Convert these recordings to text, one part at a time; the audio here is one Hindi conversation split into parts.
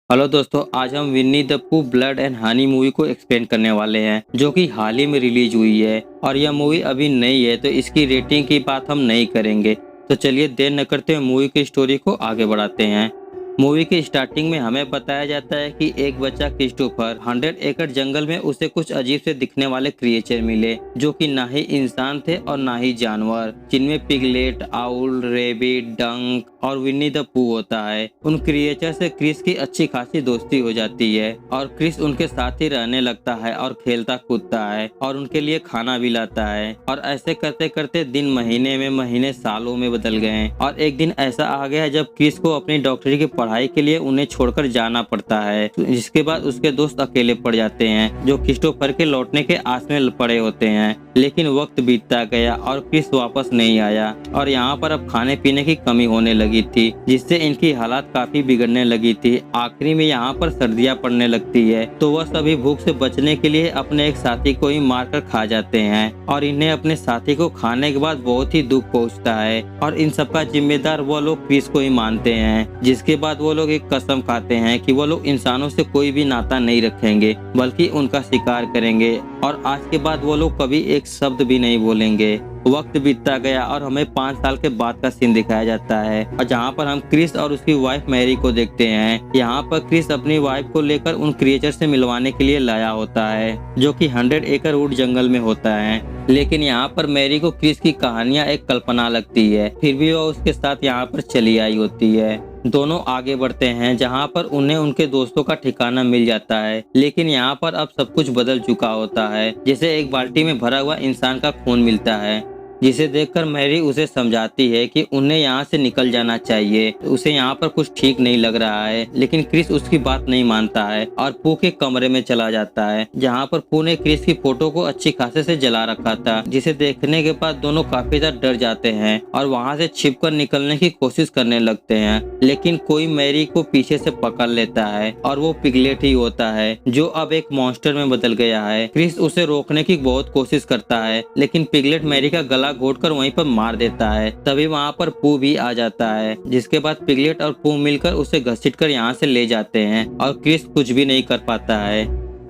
हेलो दोस्तों, आज हम Winnie the Pooh blood and honey movie को एक्सप्लेन करने वाले हैं जो कि हाल ही में रिलीज हुई है। और यह मूवी अभी नई है तो इसकी रेटिंग की बात हम नहीं करेंगे। तो चलिए देर न करते हुए मूवी की स्टोरी को आगे बढ़ाते हैं। मूवी के स्टार्टिंग में हमें बताया जाता है कि एक बच्चा क्रिस्टोफर 100 एकड़ जंगल में उसे कुछ अजीब से दिखने वाले क्रिएचर मिले जो कि ना ही इंसान थे और ना ही जानवर, जिनमें पिगलेट, आउल, रेबिट, डंक और विन्नी द पूह होता है। उन क्रिएचर से क्रिस की अच्छी खासी दोस्ती हो जाती है और क्रिस उनके साथ ही रहने लगता है और खेलता कूदता है और उनके लिए खाना भी लाता है। और ऐसे करते करते दिन महीने में, महीने सालों में बदल गए और एक दिन ऐसा आ गया जब क्रिस को अपनी डॉक्टरी की पढ़ाई के लिए उन्हें छोड़कर जाना पड़ता है। जिसके बाद उसके दोस्त अकेले पड़ जाते हैं जो क्रिस्टोफर के लौटने के आस में पड़े होते हैं। लेकिन वक्त बीतता गया और क्रिस वापस नहीं आया और यहाँ पर अब खाने पीने की कमी होने लगी थी, जिससे इनकी हालत काफी बिगड़ने लगी थी। आखिरी में यहाँ पर सर्दियाँ पड़ने लगती है तो वह सभी भूख से बचने के लिए अपने एक साथी को ही मारकर खा जाते हैं और इन्हें अपने साथी को खाने के बाद बहुत ही दुख पहुँचता है और इन सबका जिम्मेदार वो लोग क्रिस को ही मानते हैं। जिसके बाद वो लोग एक कसम खाते हैं कि वो लोग इंसानों से कोई भी नाता नहीं रखेंगे बल्कि उनका शिकार करेंगे और आज के बाद वो लोग कभी एक शब्द भी नहीं बोलेंगे। वक्त बीतता गया और हमें 5 साल के बाद का सीन दिखाया जाता है और जहाँ पर हम क्रिस और उसकी वाइफ मैरी को देखते हैं। यहाँ पर क्रिस अपनी वाइफ को लेकर उन क्रिएचर से मिलवाने के लिए लाया होता है जो कि 100 एकड़ वुड जंगल में होता है। लेकिन यहाँ पर मैरी को क्रिस की कहानियां एक कल्पना लगती है, फिर भी वह उसके साथ यहाँ पर चली आई होती है। दोनों आगे बढ़ते हैं जहाँ पर उन्हें उनके दोस्तों का ठिकाना मिल जाता है। लेकिन यहाँ पर अब सब कुछ बदल चुका होता है। जैसे एक बाल्टी में भरा हुआ इंसान का खून मिलता है जिसे देखकर मैरी उसे समझाती है कि उन्हें यहाँ से निकल जाना चाहिए। उसे यहाँ पर कुछ ठीक नहीं लग रहा है, लेकिन क्रिस उसकी बात नहीं मानता है और पू के कमरे में चला जाता है जहाँ पर पू ने क्रिस की फोटो को अच्छी खासे से जला रखा था, जिसे देखने के बाद दोनों काफी ज्यादा डर जाते हैं और वहाँ से छिपकर निकलने की कोशिश करने लगते हैं। लेकिन कोई मैरी को पीछे से पकड़ लेता है और वो पिगलेट ही होता है जो अब एक मॉन्स्टर में बदल गया है। क्रिस उसे रोकने की बहुत कोशिश करता है लेकिन पिगलेट मैरी का गला घोटकर वहीं पर मार देता है। तभी वहाँ पर पू भी आ जाता है, जिसके बाद पिगलेट और पू मिलकर उसे घसीटकर यहाँ से ले जाते हैं और क्रिस कुछ भी नहीं कर पाता है।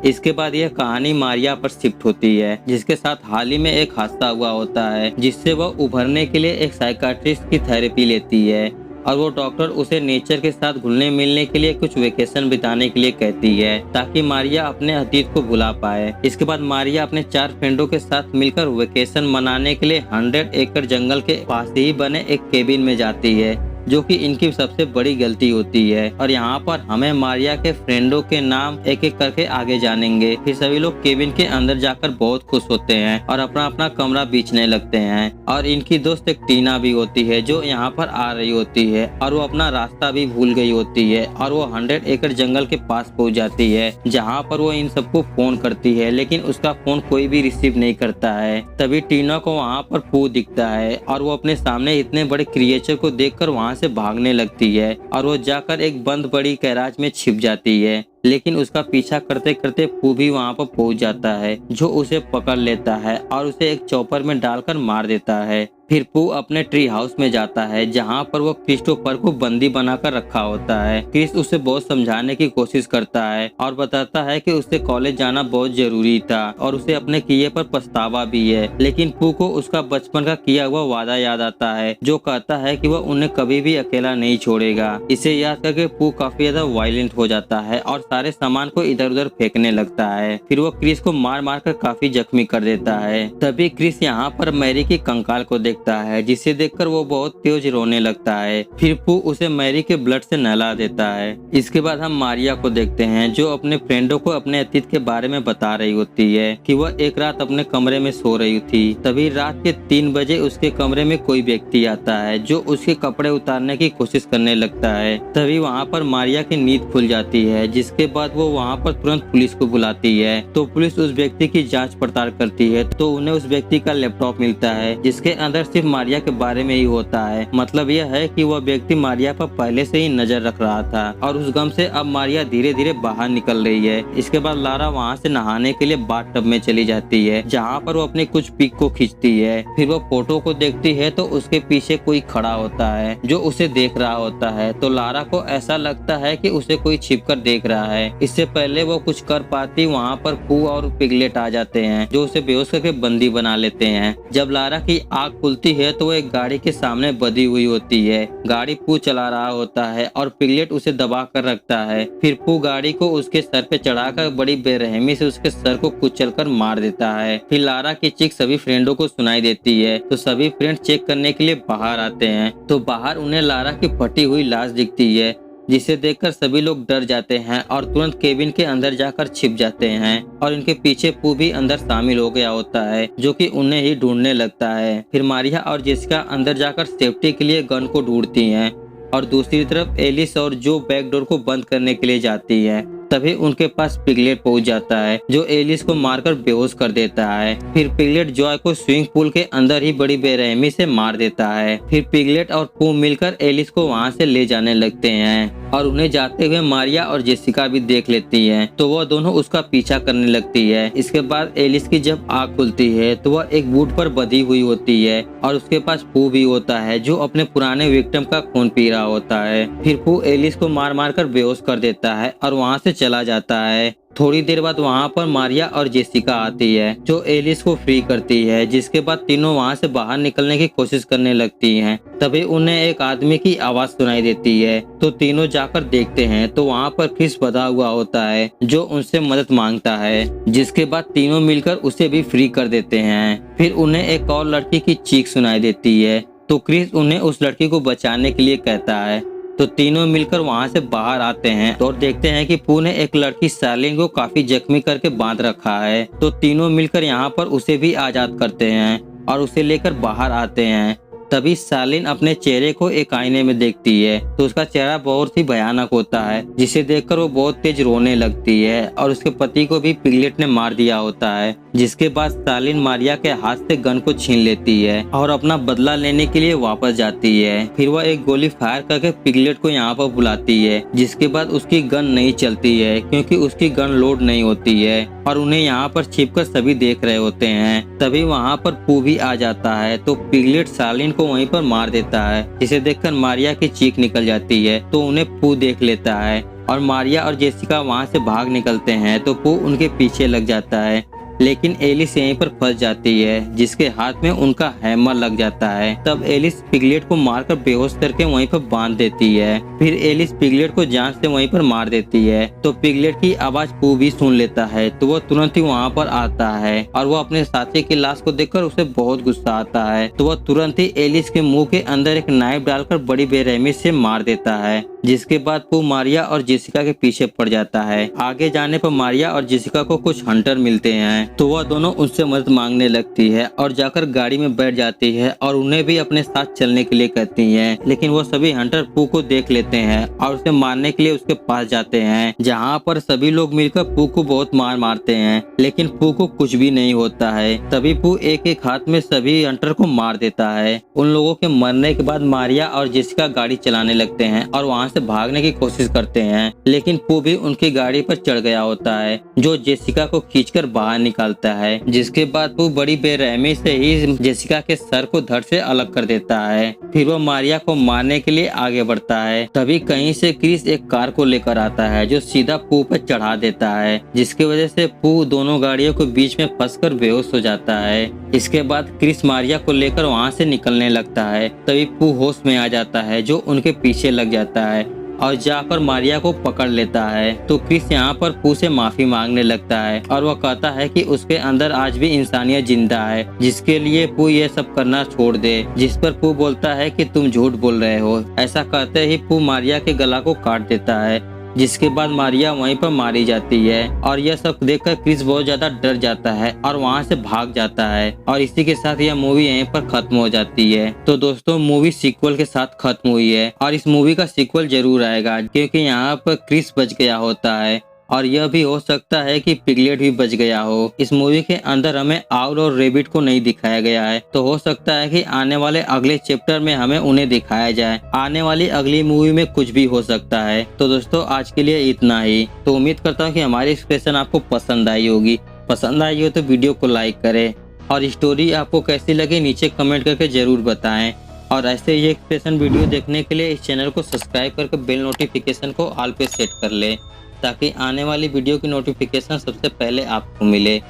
इसके बाद यह कहानी मारिया पर शिफ्ट होती है जिसके साथ हाल ही में एक हादसा हुआ होता है जिससे वह उभरने के लिए एक साइकाट्रिस्ट की थेरेपी लेती है और वो डॉक्टर उसे नेचर के साथ घुलने मिलने के लिए कुछ वेकेशन बिताने के लिए कहती है ताकि मारिया अपने अतीत को भुला पाए। इसके बाद मारिया अपने 4 फ्रेंडों के साथ मिलकर वेकेशन मनाने के लिए 100 एकड़ जंगल के पास ही बने एक केबिन में जाती है जो कि इनकी सबसे बड़ी गलती होती है। और यहाँ पर हमें मारिया के फ्रेंडों के नाम एक एक करके आगे जानेंगे। फिर सभी लोग केबिन के अंदर जाकर बहुत खुश होते हैं और अपना अपना कमरा बेचने लगते हैं। और इनकी दोस्त एक टीना भी होती है जो यहाँ पर आ रही होती है और वो अपना रास्ता भी भूल गई होती है और वो 100 एकड़ जंगल के पास पहुँच जाती है जहाँ पर वो इन सबको फोन करती है, लेकिन उसका फोन कोई भी रिसीव नहीं करता है। तभी टीना को वहाँ पर पू दिखता है और वो अपने सामने इतने बड़े क्रिएचर को देखकर वहाँ से भागने लगती है और वो जाकर एक बंद बड़ी गैराज में छिप जाती है। लेकिन उसका पीछा करते करते पू भी वहाँ पर पहुँच जाता है जो उसे पकड़ लेता है और उसे एक चॉपर में डालकर मार देता है। फिर पू अपने ट्री हाउस में जाता है जहाँ पर वो क्रिस्टोफर को बंदी बनाकर रखा होता है। क्रिस उसे बहुत समझाने की कोशिश करता है और बताता है कि उसे कॉलेज जाना बहुत जरूरी था और उसे अपने किए पर पछतावा भी है। लेकिन पू को उसका बचपन का किया हुआ वादा याद आता है जो कहता है कि वह उन्हें कभी भी अकेला नहीं छोड़ेगा। इसे याद करके पू काफी ज्यादा वायलेंट हो जाता है और सारे सामान को इधर उधर फेंकने लगता है। फिर वो क्रिस को मार मार कर काफी जख्मी कर देता है। तभी क्रिस यहाँ पर मैरी की कंकाल को देखता है जिसे देखकर वो बहुत तेज रोने लगता है। फिर पू उसे मैरी के ब्लड से नहला देता है। इसके बाद हम मारिया को देखते हैं जो अपने फ्रेंडों को अपने अतीत के बारे में बता रही होती है कि वह एक रात अपने कमरे में सो रही थी। तभी रात के 3 बजे उसके कमरे में कोई व्यक्ति आता है जो उसके कपड़े उतारने की कोशिश करने लगता है। तभी वहाँ पर मारिया की नींद खुल जाती है, जिसके बाद वो वहाँ पर तुरंत पुलिस को बुलाती है। तो पुलिस उस व्यक्ति की जांच पड़ताल करती है तो उन्हें उस व्यक्ति का लैपटॉप मिलता है जिसके अंदर सिर्फ मारिया के बारे में ही होता है। मतलब यह है कि वह व्यक्ति मारिया पर पहले से ही नजर रख रहा था और उस गम से अब मारिया धीरे धीरे बाहर निकल रही है। इसके बाद लारा वहाँ से नहाने के लिए बाथटब में चली जाती है, जहाँ पर वो अपने कुछ पिक को खींचती है। फिर वो फोटो को देखती है तो उसके पीछे कोई खड़ा होता है जो उसे देख रहा होता है। तो लारा को ऐसा लगता है कि उसे कोई छिपकर देख रहा है। इससे पहले वो कुछ कर पाती वहाँ पर पू और पिगलेट आ जाते हैं जो उसे बेहोश करके बंदी बना लेते हैं। जब लारा की आँख खुलती है तो वो एक गाड़ी के सामने बंधी हुई होती है। गाड़ी पू चला रहा होता है और पिगलेट उसे दबा कर रखता है। फिर पू गाड़ी को उसके सर पे चढ़ाकर बड़ी बेरहमी से उसके सर को कुचलकर मार देता है। फिर लारा की चीख सभी फ्रेंडों को सुनाई देती है तो सभी फ्रेंड चेक करने के लिए बाहर आते हैं। तो बाहर उन्हें लारा की फटी हुई लाश दिखती है, जिसे देखकर सभी लोग डर जाते हैं और तुरंत केबिन के अंदर जाकर छिप जाते हैं। और इनके पीछे पू भी अंदर शामिल हो गया होता है जो कि उन्हें ही ढूंढने लगता है। फिर मारिया और जेसिका अंदर जाकर सेफ्टी के लिए गन को ढूंढती हैं और दूसरी तरफ एलिस और जो बैक डोर को बंद करने के लिए जाती है। तभी उनके पास पिगलेट पहुंच जाता है जो एलिस को मारकर बेहोश कर देता है। फिर पिगलेट जॉय को स्विमिंग पूल के अंदर ही बड़ी बेरहमी से मार देता है। फिर पिगलेट और पू मिलकर एलिस को वहां से ले जाने लगते हैं और उन्हें जाते हुए मारिया और जेसिका भी देख लेती है तो वह दोनों उसका पीछा करने लगती है। इसके बाद एलिस की जब आँख खुलती है तो वह एक बूट पर बंधी हुई होती है और उसके पास पू भी होता है जो अपने पुराने विक्टिम का खून पी रहा होता है। फिर पू एलिस को मार मार कर बेहोश कर देता है और वहाँ से चला जाता है। थोड़ी देर बाद वहाँ पर मारिया और जेसिका आती है जो एलिस को फ्री करती है, जिसके बाद तीनों वहाँ से बाहर निकलने की कोशिश करने लगती हैं। तभी उन्हें एक आदमी की आवाज सुनाई देती है तो तीनों जाकर देखते हैं तो वहाँ पर क्रिस बंधा हुआ होता है जो उनसे मदद मांगता है, जिसके बाद तीनों मिलकर उसे भी फ्री कर देते हैं। फिर उन्हें एक और लड़की की चीख सुनाई देती है तो क्रिस उन्हें उस लड़की को बचाने के लिए कहता है। तो तीनों मिलकर वहां से बाहर आते हैं और देखते हैं कि पू ने एक लड़की सालिन को काफी जख्मी करके बांध रखा है। तो तीनों मिलकर यहाँ पर उसे भी आजाद करते हैं और उसे लेकर बाहर आते हैं। तभी सालिन अपने चेहरे को एक आईने में देखती है तो उसका चेहरा बहुत ही भयानक होता है, जिसे देखकर वो बहुत तेज रोने लगती है और उसके पति को भी पिगलेट ने मार दिया होता है। जिसके बाद सालिन मारिया के हाथ से गन को छीन लेती है और अपना बदला लेने के लिए वापस जाती है। फिर वह एक गोली फायर करके पिगलेट को यहाँ पर बुलाती है, जिसके बाद उसकी गन नहीं चलती है क्योंकि उसकी गन लोड नहीं होती है और उन्हें यहाँ पर छिपकर सभी देख रहे होते हैं। तभी वहाँ पर पू भी आ जाता है तो पिगलेट सालिन को वहीं पर मार देता है, जिसे देखकर मारिया की चीख निकल जाती है तो उन्हें पू देख लेता है और मारिया और जेसिका वहाँ से भाग निकलते हैं तो पू उनके पीछे लग जाता है। लेकिन एलिस यहीं पर फंस जाती है, जिसके हाथ में उनका हैमर लग जाता है। तब एलिस पिगलेट को मारकर बेहोश करके वहीं पर बांध देती है। फिर एलिस पिगलेट को जान से वहीं पर मार देती है तो पिगलेट की आवाज पू भी सुन लेता है तो वह तुरंत ही वहाँ पर आता है और वो अपने साथी की लाश को देखकर उसे बहुत गुस्सा आता है तो वह तुरंत ही एलिस के मुंह के अंदर एक नाइफ डालकर बड़ी बेरहमी से मार देता है। जिसके बाद पू मारिया और जेसिका के पीछे पड़ जाता है। आगे जाने पर मारिया और जेसिका को कुछ हंटर मिलते हैं तो वह दोनों उनसे मदद मांगने लगती है और जाकर गाड़ी में बैठ जाती है और उन्हें भी अपने साथ चलने के लिए कहती हैं। लेकिन वो सभी हंटर पू को देख लेते हैं और उसे मारने के लिए उसके पास जाते हैं, जहाँ पर सभी लोग मिलकर पू को बहुत मार मारते हैं लेकिन पू को कुछ भी नहीं होता है। तभी पू एक एक हाथ में सभी हंटर को मार देता है। उन लोगों के मरने के बाद मारिया और जेसिका गाड़ी चलाने लगते हैं और वहाँ से भागने की कोशिश करते हैं, लेकिन पू भी उनकी गाड़ी पर चढ़ गया होता है जो जेसिका को खींचकर बाहर निकालता है। जिसके बाद पू बड़ी बेरहमी से ही जेसिका के सर को धड़ से अलग कर देता है। फिर वो मारिया को मारने के लिए आगे बढ़ता है। तभी कहीं से क्रिस एक कार को लेकर आता है जो सीधा पू पर चढ़ा देता है, जिसकी वजह से पू दोनों गाड़ियों के बीच में फंसकर बेहोश हो जाता है। इसके बाद क्रिस मारिया को लेकर वहाँ से निकलने लगता है। तभी पू होश में आ जाता है जो उनके पीछे लग जाता है और जाकर मारिया को पकड़ लेता है। तो क्रिस यहाँ पर पू से माफी मांगने लगता है और वह कहता है कि उसके अंदर आज भी इंसानियत जिंदा है, जिसके लिए पू ये सब करना छोड़ दे। जिस पर पू बोलता है कि तुम झूठ बोल रहे हो। ऐसा कहते ही पू मारिया के गला को काट देता है, जिसके बाद मारिया वहीं पर मारी जाती है। और यह सब देखकर क्रिस बहुत ज्यादा डर जाता है और वहां से भाग जाता है। और इसी के साथ यह मूवी यहीं पर खत्म हो जाती है। तो दोस्तों मूवी सीक्वल के साथ खत्म हुई है और इस मूवी का सीक्वल जरूर आएगा क्योंकि यहाँ पर क्रिस बच गया होता है और यह भी हो सकता है कि पिगलेट भी बच गया हो। इस मूवी के अंदर हमें आउल और रेबिट को नहीं दिखाया गया है, तो हो सकता है कि आने वाले अगले चैप्टर में हमें उन्हें दिखाया जाए। आने वाली अगली मूवी में कुछ भी हो सकता है। तो दोस्तों आज के लिए इतना ही। तो उम्मीद करता हूँ कि हमारी एक्सप्रेशन आपको पसंद आई होगी। पसंद आई हो तो वीडियो को लाइक करें और स्टोरी आपको कैसी लगी नीचे कमेंट करके जरूर बताएं। और ऐसे ये एक्सप्रेशन वीडियो देखने के लिए इस चैनल को सब्सक्राइब करके बेल नोटिफिकेशन को ऑल पे सेट कर ले, ताकि आने वाली वीडियो की नोटिफिकेशन सबसे पहले आपको मिले।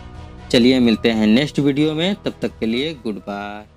चलिए मिलते हैं नेक्स्ट वीडियो में, तब तक के लिए गुड बाय।